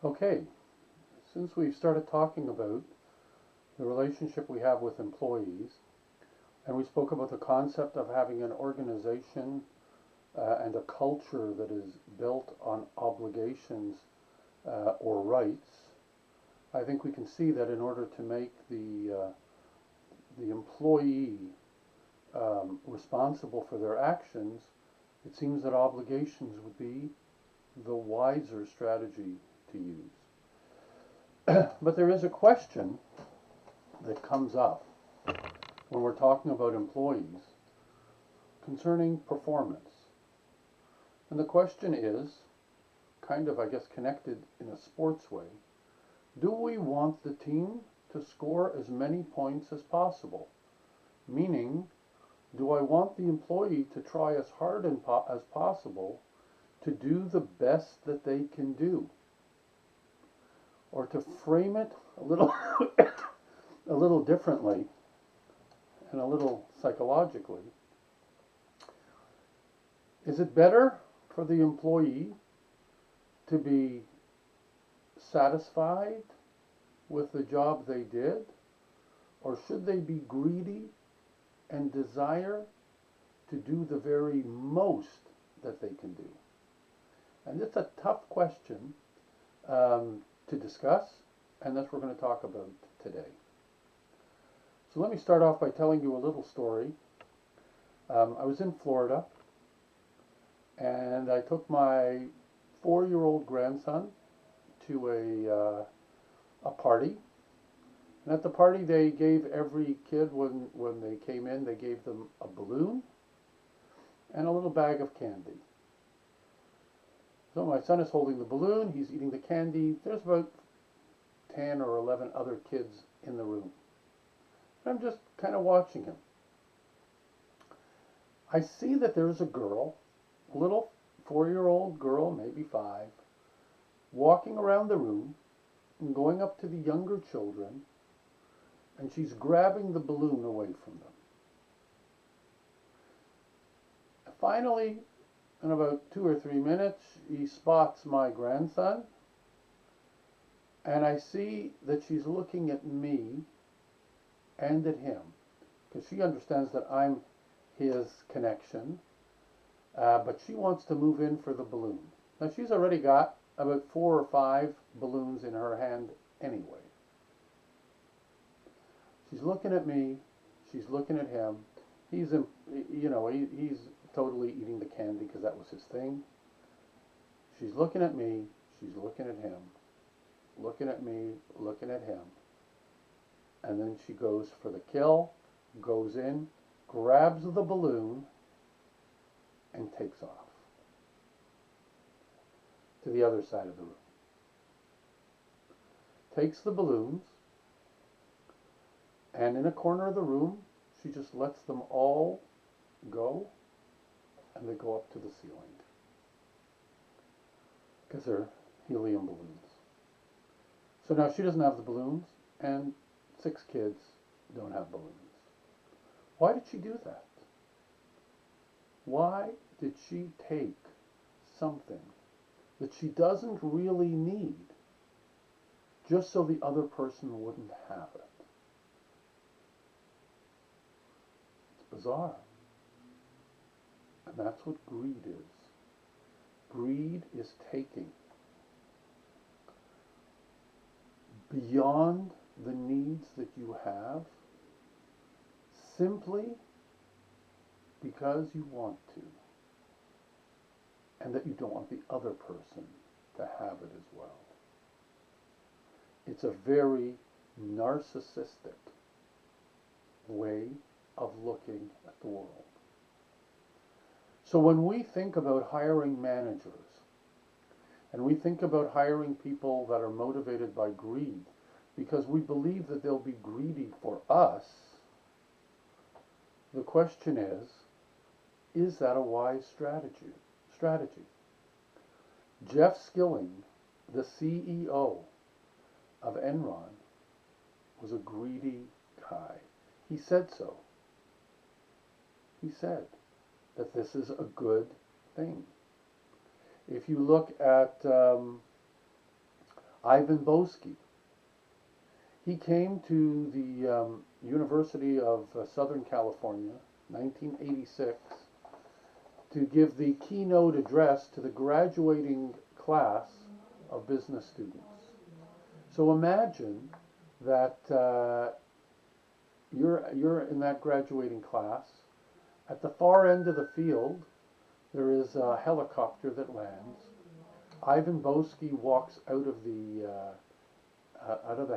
Okay, since we've started talking about the relationship we have with employees, and we spoke about the concept of having an organization and a culture that is built on obligations or rights, I think we can see that in order to make the employee responsible for their actions, it seems that obligations would be the wiser strategy to use. But there is a question that comes up when we're talking about employees concerning performance. And the question is, kind of, I guess, connected in a sports way, do we want the team to score as many points as possible? Meaning, do I want the employee to try as hard as possible to do the best that they can do? Or to frame it a little a little differently and a little psychologically, is it better for the employee to be satisfied with the job they did, or should they be greedy and desire to do the very most that they can do? And it's a tough question to discuss, and that's what we're going to talk about today. So let me start off by telling you a little story. I was in Florida, and I took my 4-year-old grandson to a party. And at the party, they gave every kid, when they came in, they gave them a balloon and a little bag of candy. So my son is holding the balloon, he's eating the candy. There's about 10 or 11 other kids in the room. I'm just kind of watching him. I see that there's a girl, a little 4-year-old girl, maybe 5, walking around the room and going up to the younger children, and she's grabbing the balloon away from them. Finally, in about 2 or 3 minutes, he spots my grandson, and I see that she's looking at me and at him, because she understands that I'm his connection, but she wants to move in for the balloon. Now, she's already got about 4 or 5 balloons in her hand anyway. She's looking at me, she's looking at him. He's totally eating the candy because that was his thing. She's looking at me, she's looking at him, looking at me, looking at him. And then she goes for the kill, goes in, grabs the balloon, and takes off to the other side of the room. Takes the balloons, and in a corner of the room, she just lets them all go, and they go up to the ceiling, because they're helium balloons. So now she doesn't have the balloons, and 6 kids don't have balloons. Why did she do that? Why did she take something that she doesn't really need just so the other person wouldn't have it? It's bizarre. And that's what greed is. Greed is taking beyond the needs that you have simply because you want to, and that you don't want the other person to have it as well. It's a very narcissistic way of looking at the world. So when we think about hiring managers, and we think about hiring people that are motivated by greed, because we believe that they'll be greedy for us, the question is that a wise strategy? Jeff Skilling, the CEO of Enron, was a greedy guy. He said so. He said that this is a good thing. If you look at Ivan Boesky. He came to the University of Southern California, 1986, to give the keynote address to the graduating class of business students. So imagine that you're in that graduating class. At the far end of the field, there is a helicopter that lands. Ivan Boesky walks out of the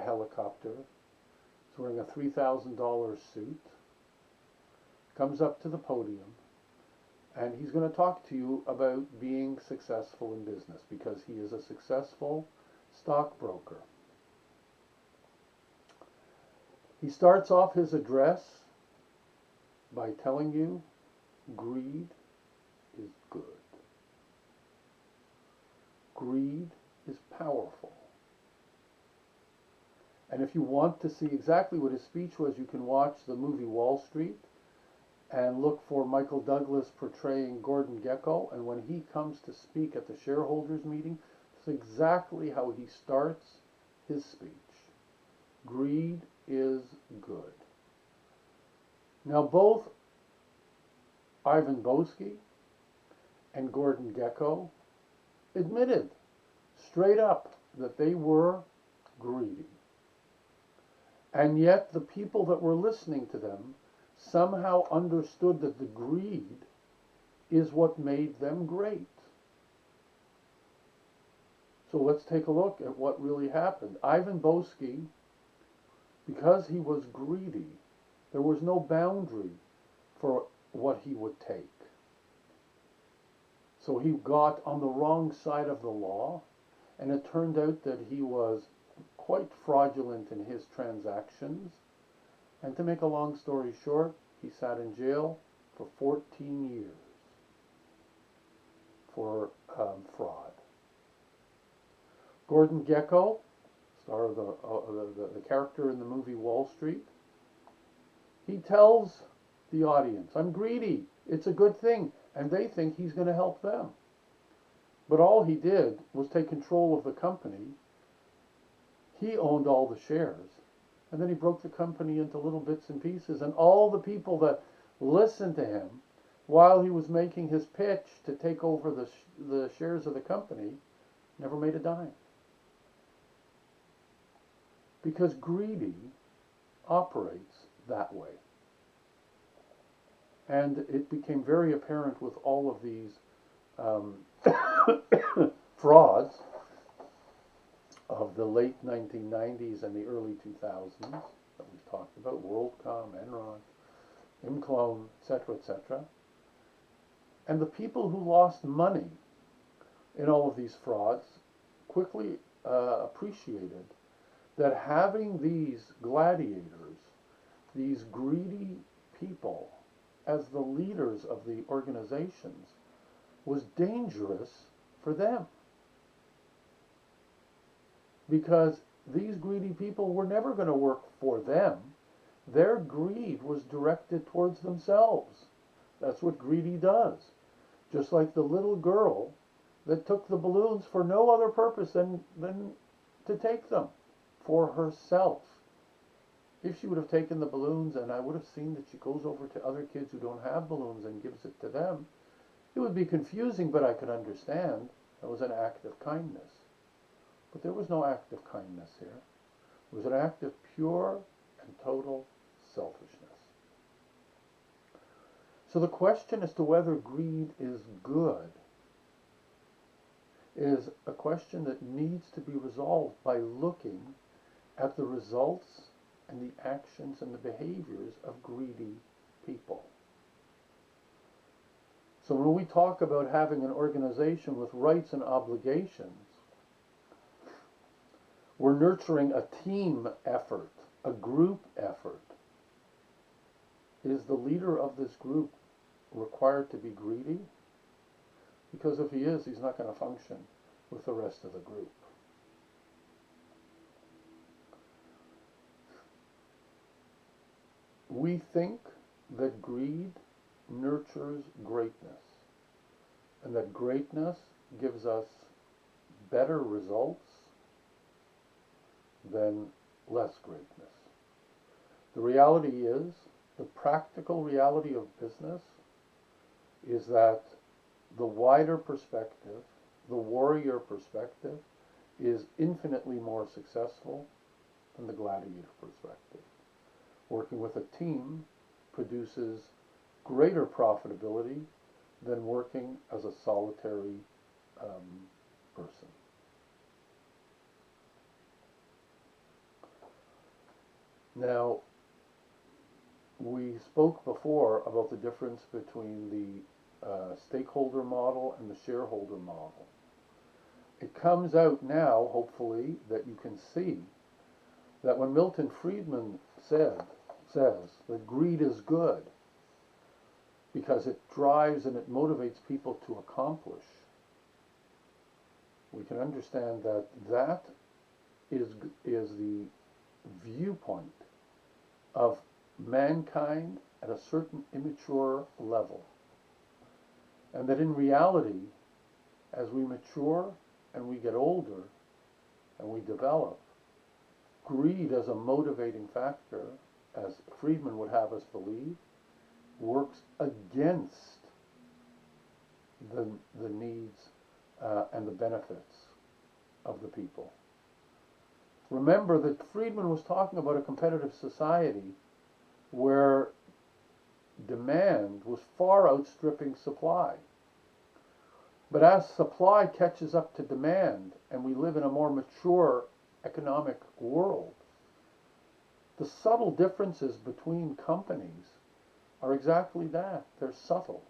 helicopter. He's wearing a $3,000 suit. Comes up to the podium, and he's going to talk to you about being successful in business because he is a successful stockbroker. He starts off his address by telling you greed is good. Greed is powerful. And if you want to see exactly what his speech was, you can watch the movie Wall Street and look for Michael Douglas portraying Gordon Gekko. And when he comes to speak at the shareholders meeting, it's exactly how he starts his speech. Greed is good. Now both Ivan Boesky and Gordon Gekko admitted straight up that they were greedy. And yet the people that were listening to them somehow understood that the greed is what made them great. So let's take a look at what really happened. Ivan Boesky, because he was greedy, there was no boundary for what he would take. So he got on the wrong side of the law, and it turned out that he was quite fraudulent in his transactions. And to make a long story short, he sat in jail for 14 years for fraud. Gordon Gekko, star of the character in the movie Wall Street, he tells the audience, I'm greedy, it's a good thing, and they think he's going to help them. But all he did was take control of the company. He owned all the shares, and then he broke the company into little bits and pieces, and all the people that listened to him while he was making his pitch to take over the shares of the company never made a dime. Because greedy operates that way. And it became very apparent with all of these frauds of the late 1990s and the early 2000s that we've talked about, WorldCom, Enron, Imclone, etc., etc. And the people who lost money in all of these frauds quickly appreciated that having these gladiators, these greedy people, as the leaders of the organizations was dangerous for them. Because these greedy people were never going to work for them. Their greed was directed towards themselves. That's what greedy does. Just like the little girl that took the balloons for no other purpose than to take them for herself. If she would have taken the balloons, and I would have seen that she goes over to other kids who don't have balloons and gives it to them, it would be confusing, but I could understand that was an act of kindness. But there was no act of kindness here. It was an act of pure and total selfishness. So the question as to whether greed is good is a question that needs to be resolved by looking at the results and the actions and the behaviors of greedy people. So when we talk about having an organization with rights and obligations, we're nurturing a team effort, a group effort. Is the leader of this group required to be greedy? Because if he is, he's not going to function with the rest of the group. We think that greed nurtures greatness, and that greatness gives us better results than less greatness. The reality is, the practical reality of business is that the wider perspective, the warrior perspective, is infinitely more successful than the gladiator perspective. Working with a team produces greater profitability than working as a solitary person. Now, we spoke before about the difference between the stakeholder model and the shareholder model. It comes out now, hopefully, that you can see that when Milton Friedman says that greed is good because it drives and it motivates people to accomplish, we can understand that that is the viewpoint of mankind at a certain immature level. And that in reality, as we mature and we get older and we develop, greed as a motivating factor, as Friedman would have us believe, works against the needs and the benefits of the people. Remember that Friedman was talking about a competitive society where demand was far outstripping supply. But as supply catches up to demand and we live in a more mature economic world, the subtle differences between companies are exactly that. They're subtle.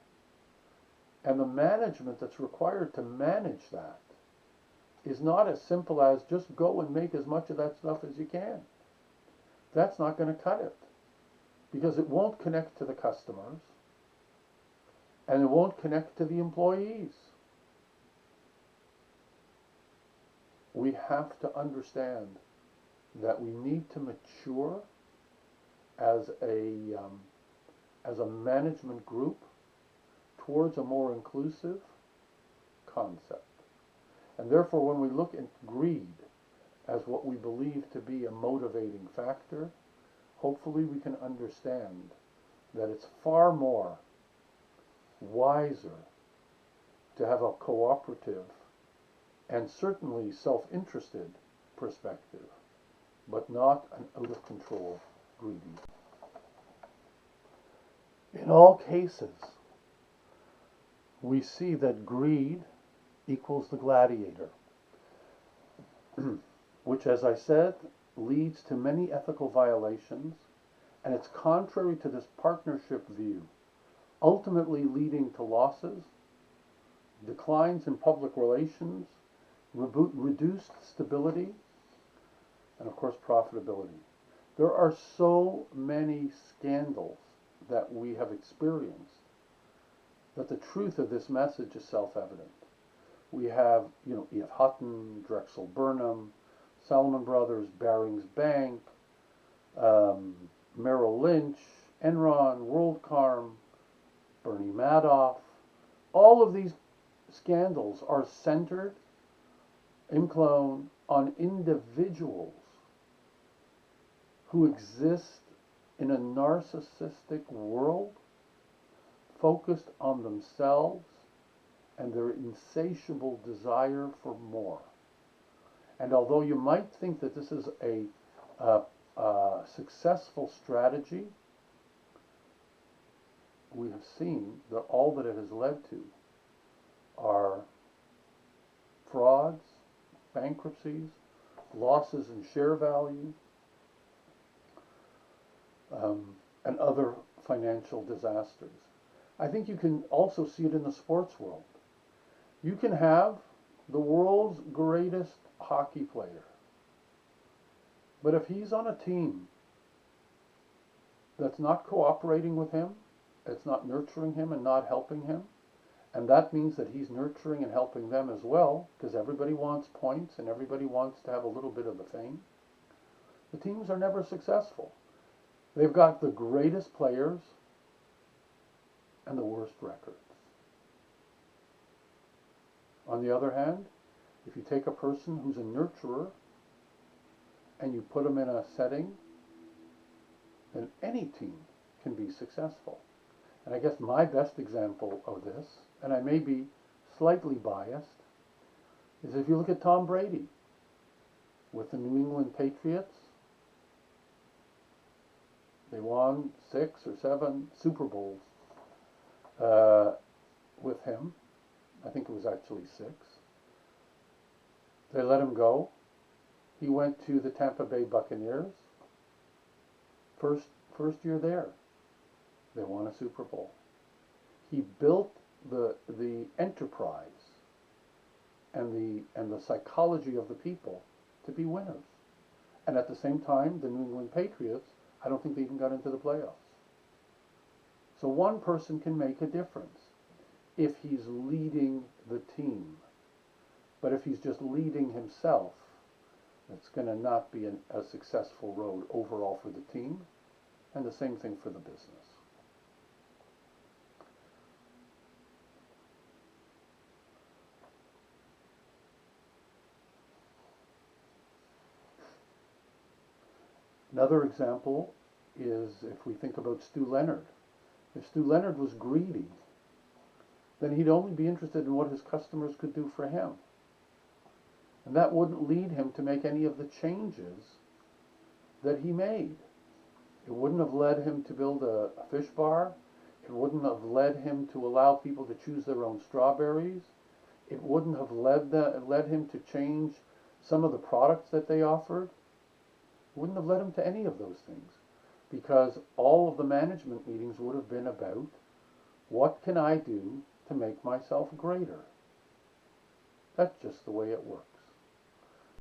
And the management that's required to manage that is not as simple as just go and make as much of that stuff as you can. That's not going to cut it, because it won't connect to the customers and it won't connect to the employees. We have to understand that we need to mature as a management group towards a more inclusive concept. And therefore, when we look at greed as what we believe to be a motivating factor, hopefully we can understand that it's far more wiser to have a cooperative and certainly self-interested perspective, but not an out-of-control greedy. In all cases, we see that greed equals the gladiator, which, as I said, leads to many ethical violations, and it's contrary to this partnership view, ultimately leading to losses, declines in public relations, reduced stability, and of course profitability. There are so many scandals that we have experienced that the truth of this message is self-evident. We have, E.F. Hutton, Drexel Burnham, Salomon Brothers, Barings Bank, Merrill Lynch, Enron, WorldCom, Bernie Madoff. All of these scandals are centered on individuals who exist in a narcissistic world focused on themselves and their insatiable desire for more. And although you might think that this is a successful strategy, we have seen that all that it has led to are frauds, bankruptcies, losses in share value, and other financial disasters. I think you can also see it in the sports world. You can have the world's greatest hockey player, but if he's on a team that's not cooperating with him, it's not nurturing him and not helping him, and that means that he's nurturing and helping them as well, because everybody wants points and everybody wants to have a little bit of the fame, the teams are never successful. They've got the greatest players and the worst records. On the other hand, if you take a person who's a nurturer and you put them in a setting, then any team can be successful. And I guess my best example of this, and I may be slightly biased, is if you look at Tom Brady with the New England Patriots. They won 6 or 7 Super Bowls with him. I think it was actually 6. They let him go. He went to the Tampa Bay Buccaneers. First year there, they won a Super Bowl. He built the enterprise and the psychology of the people to be winners. And at the same time, the New England Patriots, I don't think they even got into the playoffs. So one person can make a difference if he's leading the team. But if he's just leading himself, it's going to not be a successful road overall for the team, and the same thing for the business. Another example is if we think about Stu Leonard. If Stu Leonard was greedy, then he'd only be interested in what his customers could do for him. And that wouldn't lead him to make any of the changes that he made. It wouldn't have led him to build a fish bar. It wouldn't have led him to allow people to choose their own strawberries. It wouldn't have led him to change some of the products that they offered. It wouldn't have led him to any of those things, because all of the management meetings would have been about, what can I do to make myself greater? That's just the way it works.